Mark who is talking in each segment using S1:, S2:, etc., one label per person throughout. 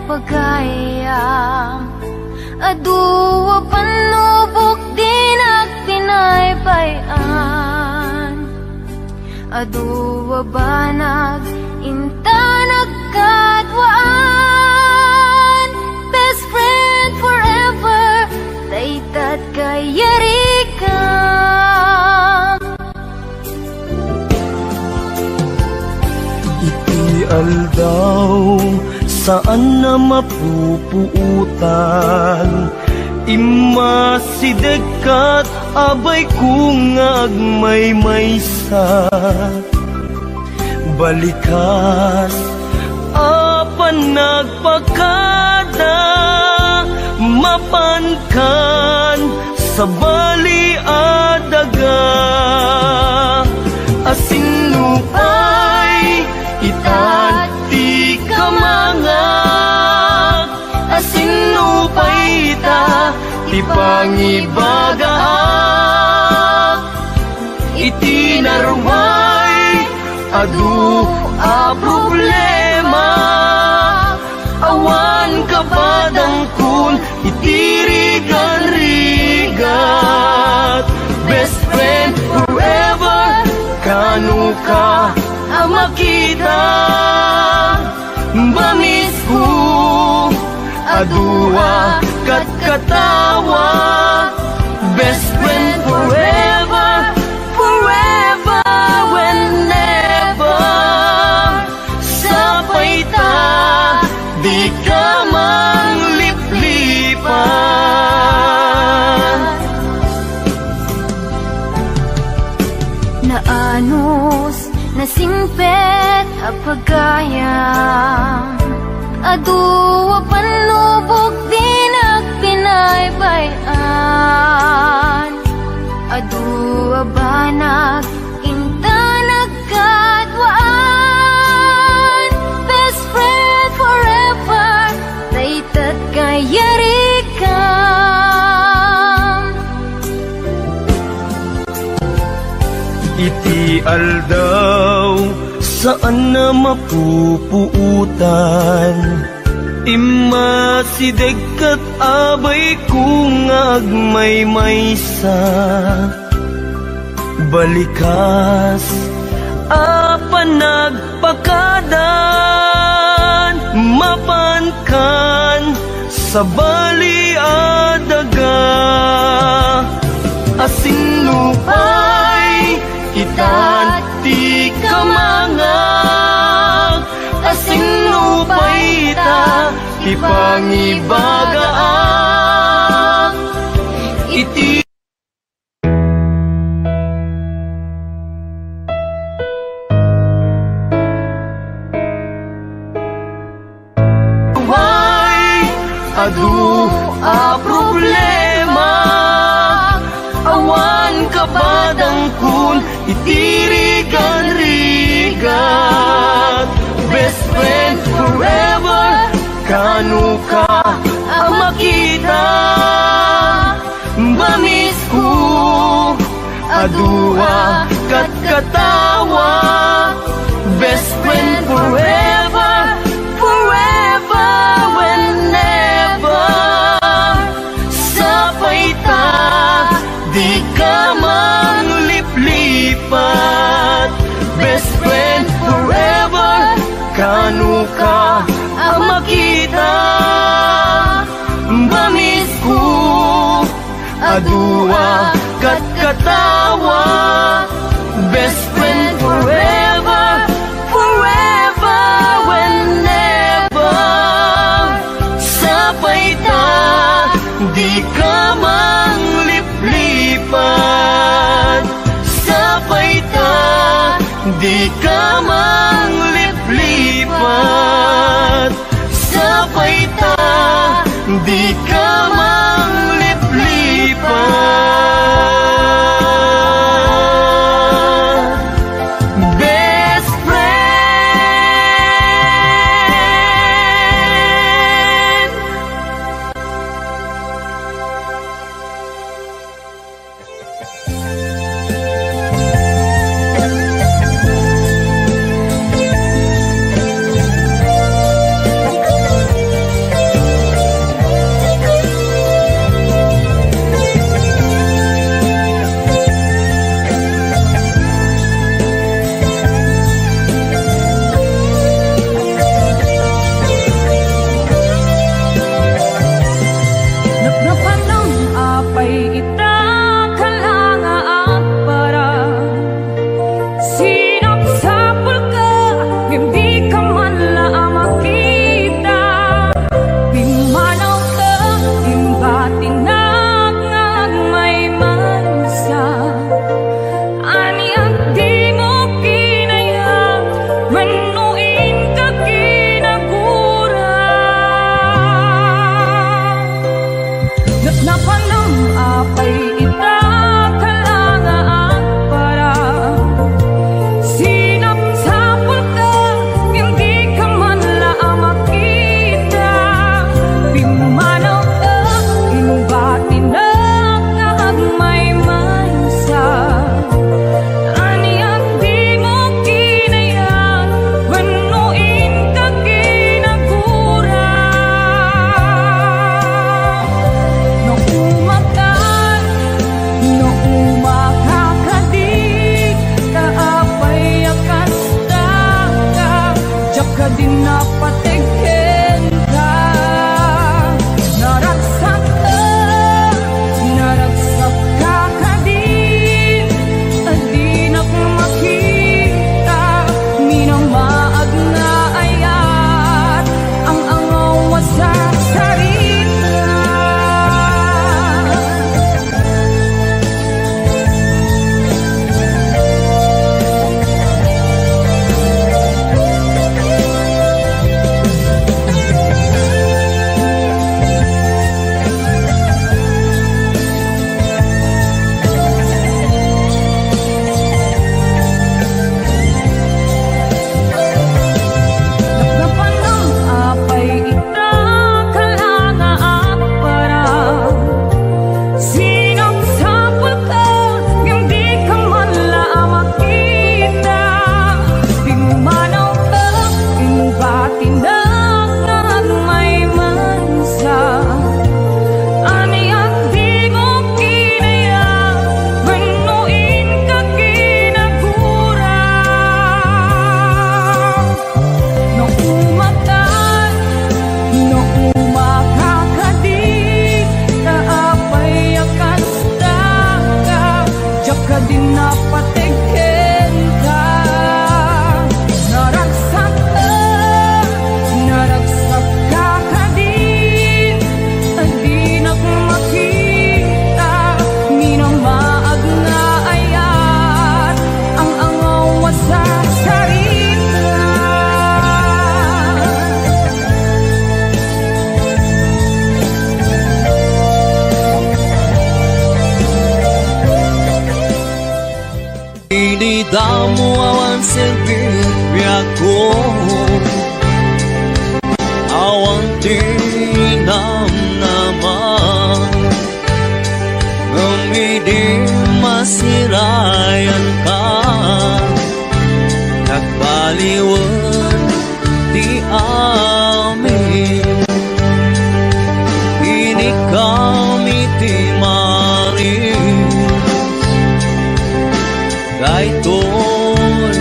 S1: pagayam. Aduwa panubok din at tinaybayan. Aduwa banag inta nagkadwaan. Best friend forever, daytat kayarikam.
S2: Iti aldaw saan na mapupuutan, imasidekat abay kung agmaymaysa. Balikas apan nagpakada, mapankan sa bali adaga. Asinupay itat di kamangak, asinupay ita ti pangibagaak. Iti narway adu a problema, awan kapadang kun iti rigan-rigat. Best friend forever, kanu ka makita. Bamisku adua kat katawa. Best friend forever, forever whenever. Sapay ta di ka mangliplipan.
S1: Naanos nasingpet a pagayam. Aduwa panubok din at pinaybayan. Aduwa banag inta nagkadwaan. Best friend forever, daytat kayarikam.
S2: Iti aldaw saan na mapupuutan, imasidekat abay kung agmaymaysa. Balikas apan nagpakadan, mapankan sa bali adaga. Asinupay itat di kamangag, asinupay ita ti pangibagaak. Iti adu a problema, awan kabadang kun itirigan-rigan. Best friend forever, kanu ka makita. Bamisku adua kat katawa. Best friend forever, forever whenever. Sapay ta di ka mangliplipat. Best friend forever, kanu ka makita. Bamisku adua kat katawa. Best friend forever, forever whenever. Sapay ta di ka mangliplipan. Sapay ta di ka mangliplipan. Sapay ta di ka mangliplipan. Best friend. Inidamo awan servibiako, awan tinam naman, ngumidi masirayan ka, nagbaliwan di amin. Ini kami ti maris, daytoy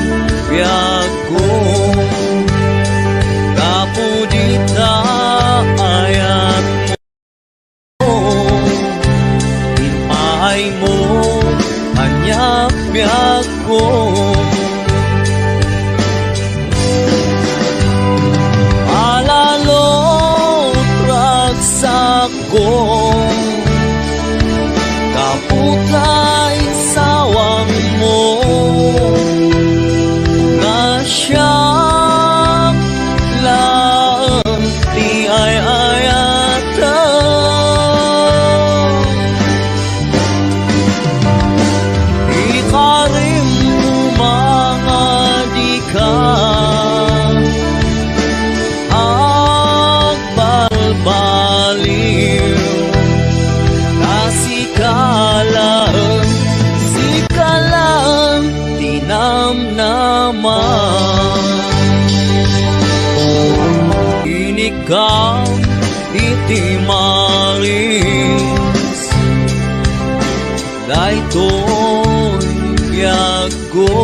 S2: biag ko, kapudita ayat mo, inay mo hanyak biag ko. Ko kaputay sawang mo na siyang lang di ay ayatan. Ikarim mga di ka agbalbaliw, sikalang tinamnaman. Inigaw iti maris, daytoy biag ko,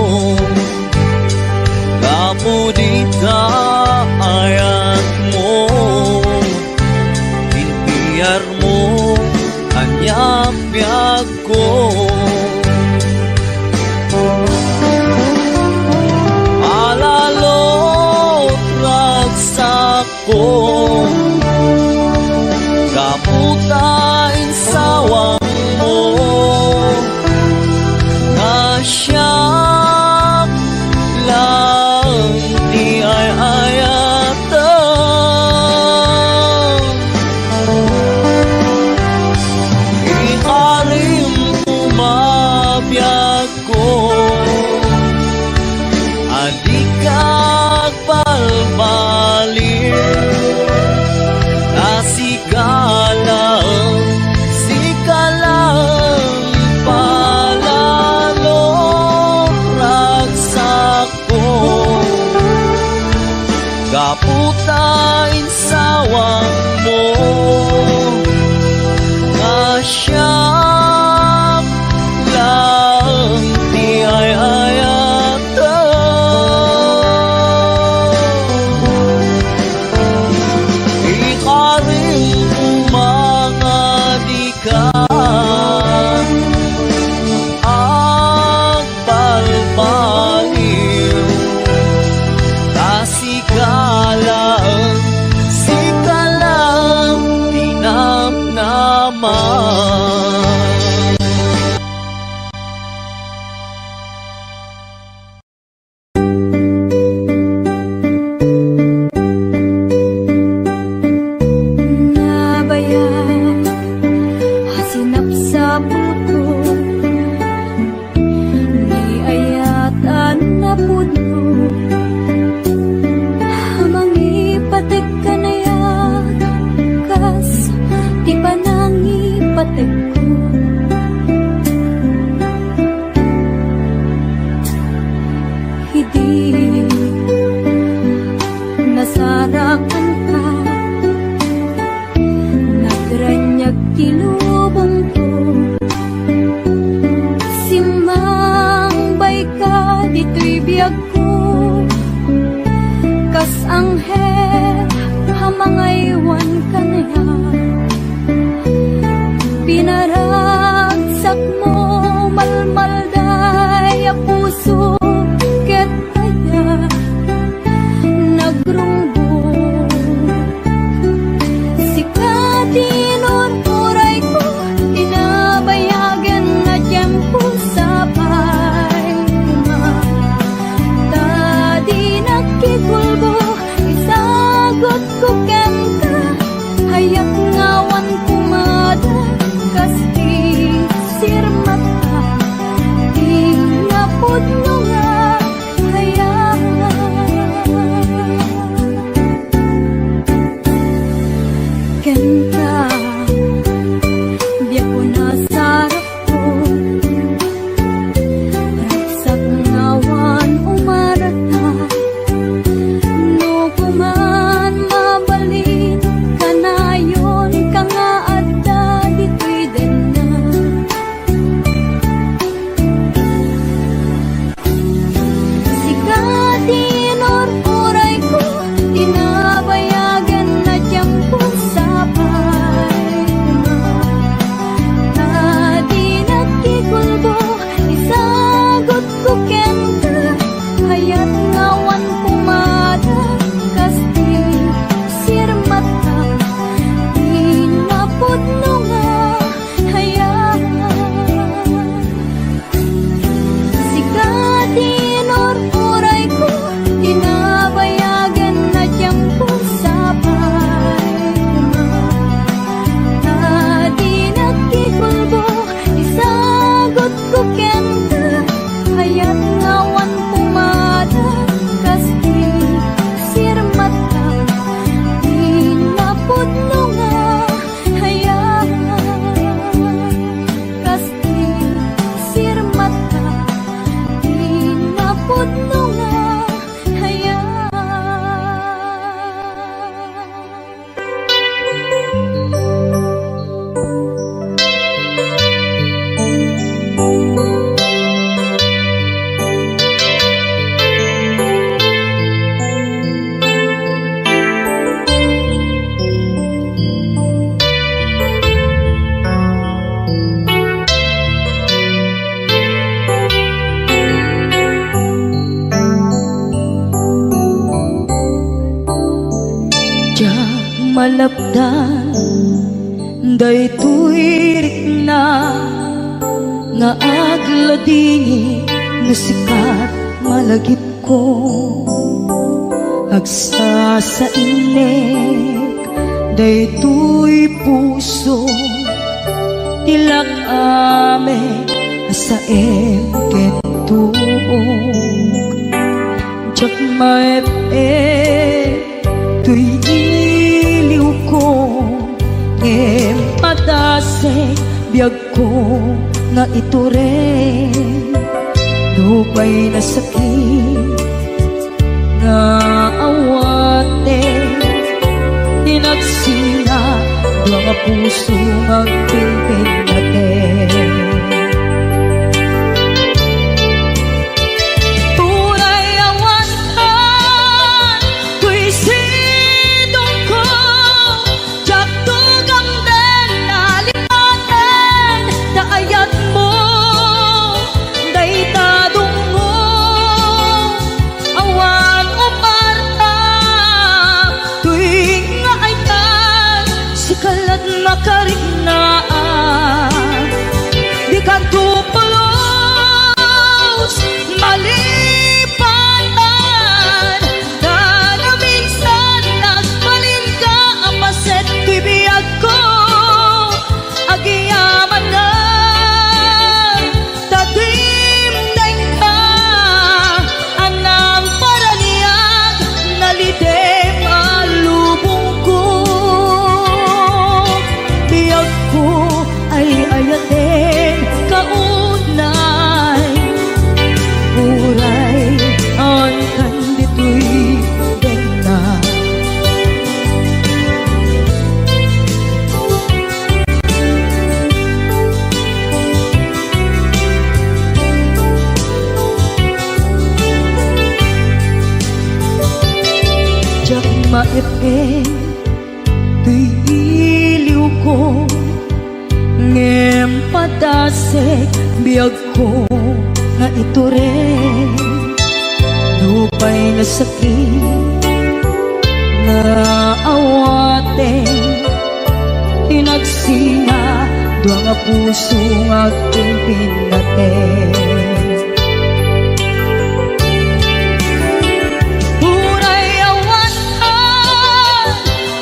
S2: kapudita ayat mo, pinpiyar mo hanyak biag ko. Alalot ragsak ko, kaputain sawang mo na siyak lang di ay ayatan. Ikarim umabiyag ko, adikag balbaliw, sikalang palalo ragsak ko, kaputain sawang mo na siyang lang di ay ayatan. Ikarim mga di ka agbalbaliw, sikalang tinamnaman.
S1: Nabayan, hasinap sa puto, ni ayatan na puto, hamang ipatek ka na yan, kas di pa nang ipatek ko. Hindi nasarakan ka, nagranyag tilubong ko, simambay ka dito'y biyag ko, kas anghel hamangaywan ka na yan. Pinaragsak mo malmalday a puso, ket kaya nagrunggo. Sikatinurmuray ko, tinabayagan na tiyempo sa pahinga. Tadi nakikulbo, isagot ko ken ka, hayak ngawan kumada, kas malapdan daytoy rikna nga agladini nga sikat malagip ko agsa sa inek daytoy puso tilak ame sa kento jak maepe tuy iliw ko padase biyag ko nga ito rin dupay na sakit nga awate tinagsina mga puso magpilpil natin tunay awantan tuy sidong ko jak tugang den nalipaten daayat mo daytadong mo awan o parta tuwing nga ay tan si kalat makariknaan di ka tupulos malipatan na minsan nagbalin ka apaset tuy biyag ko agiyaman na tatimdeng ka anang paraniyag nalidem alubong ko biyag ko ay ayatin kaunay uray ang kandito'y dena jak maepe tuy iliw ko ngem padasek biyag ko nga ito rin lupay na sakit nga awate tinagsinga dua nga puso nga tulpin natin tunay awantan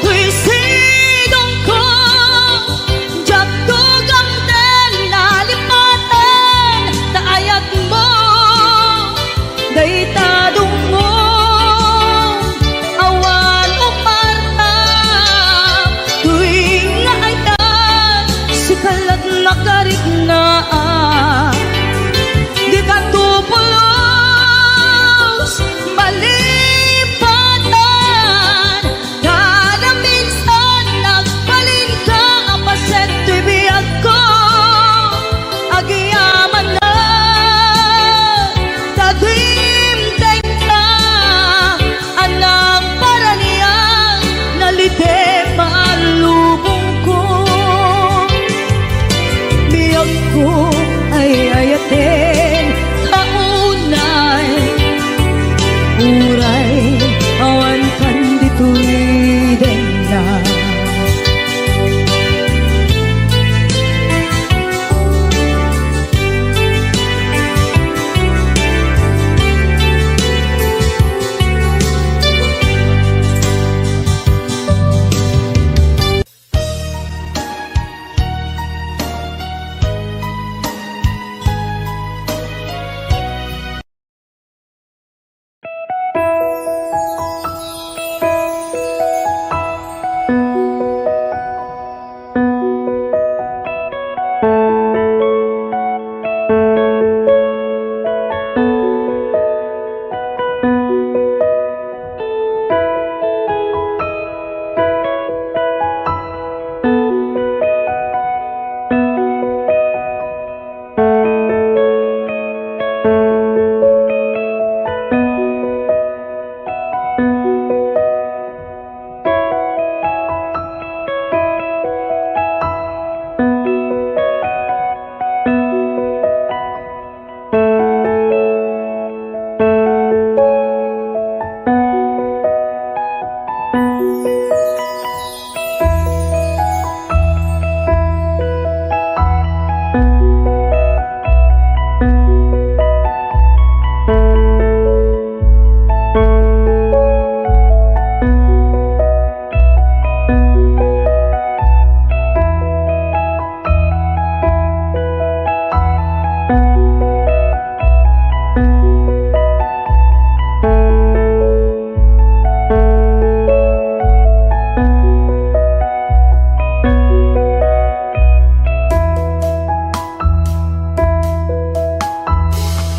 S1: tuy sidong ko jak tugang den nalipaten daayat mo daytadong mo awan o parta tuwing nga ay tan si kalat makariknaan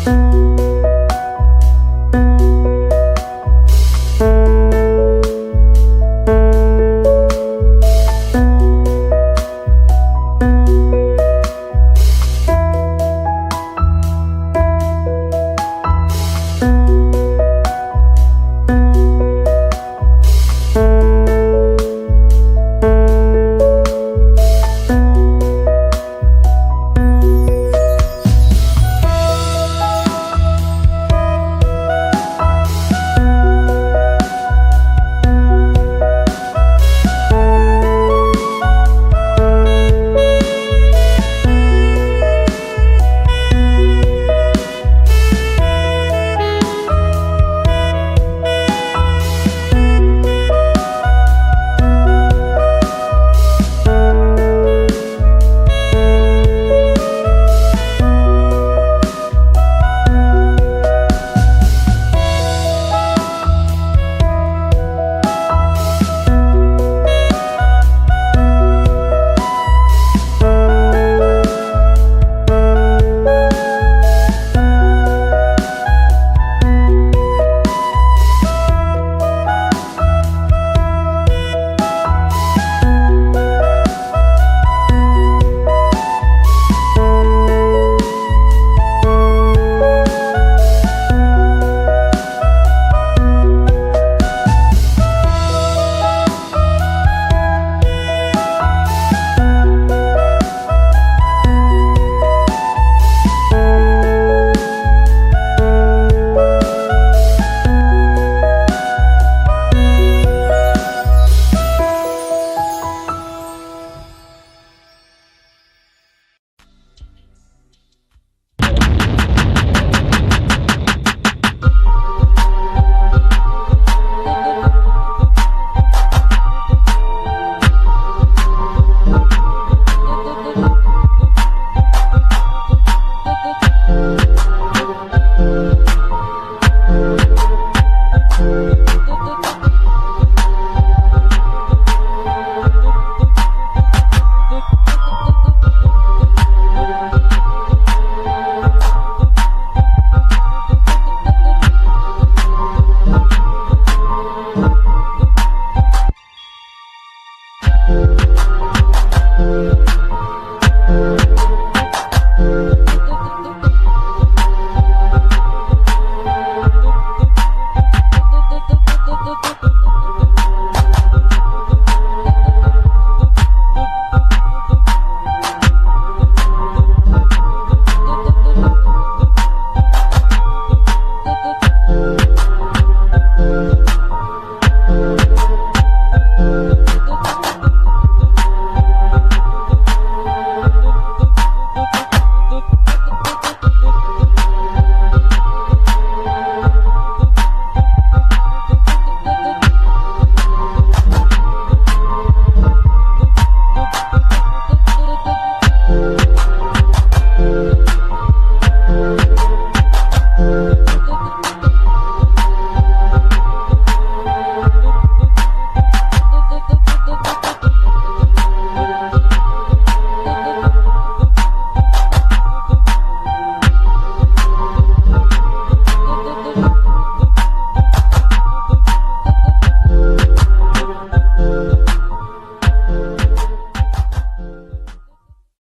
S1: Thank